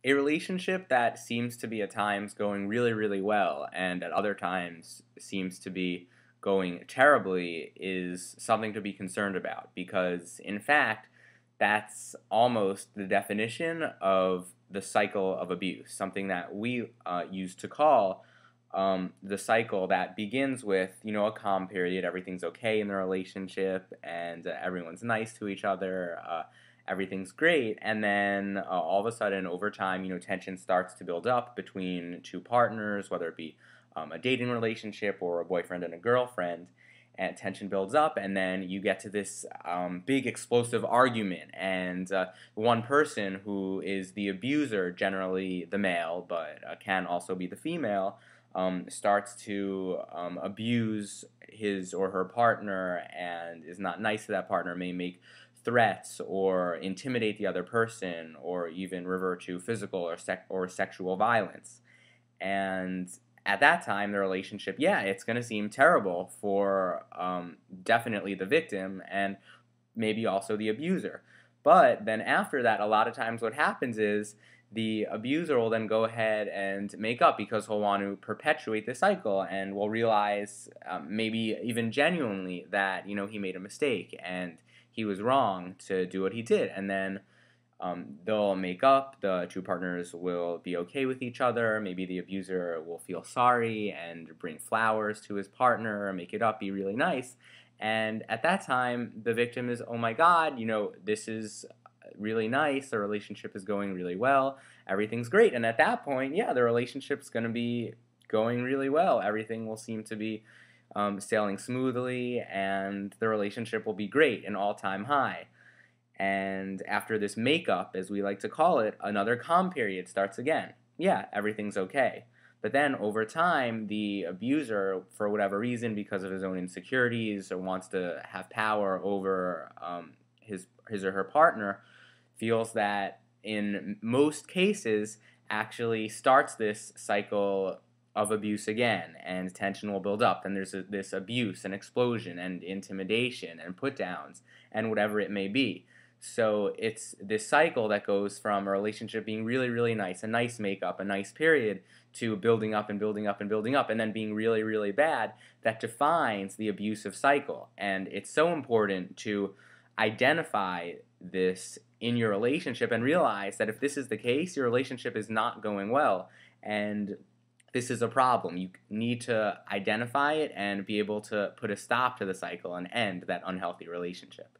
A relationship that seems to be at times going really, really well and at other times seems to be going terribly is something to be concerned about because, in fact, that's almost the definition of the cycle of abuse, something that we used to call the cycle that begins with, a calm period, everything's okay in the relationship, and everyone's nice to each other. Everything's great, and then all of a sudden, over time, tension starts to build up between two partners, whether it be a dating relationship or a boyfriend and a girlfriend, and tension builds up, and then you get to this big explosive argument, and one person who is the abuser, generally the male, but can also be the female, starts to abuse his or her partner and is not nice to that partner, may make threats or intimidate the other person or even revert to physical or sexual violence. And at that time, the relationship, yeah, it's going to seem terrible for definitely the victim and maybe also the abuser. But then after that, a lot of times what happens is the abuser will then go ahead and make up because he'll want to perpetuate the cycle and will realize, maybe even genuinely, that he made a mistake and he was wrong to do what he did. And then they'll make up, the two partners will be okay with each other, maybe the abuser will feel sorry and bring flowers to his partner, make it up, be really nice. And at that time, the victim is, oh my God, this is really nice, the relationship is going really well, everything's great. And at that point, yeah, the relationship's going to be going really well. Everything will seem to be sailing smoothly, and the relationship will be great, an all-time high. And after this makeup, as we like to call it, another calm period starts again. Yeah, everything's okay. But then over time, the abuser, for whatever reason, because of his own insecurities or wants to have power over his or her partner, feels that in most cases actually starts this cycle of abuse again, and tension will build up, and there's this abuse and explosion and intimidation and put downs and whatever it may be. So it's this cycle that goes from a relationship being really, really nice, a nice makeup, a nice period, to building up and building up and building up, and then being really, really bad, that defines the abusive cycle. And it's so important to identify this in your relationship and realize that if this is the case, your relationship is not going well, and this is a problem. You need to identify it and be able to put a stop to the cycle and end that unhealthy relationship.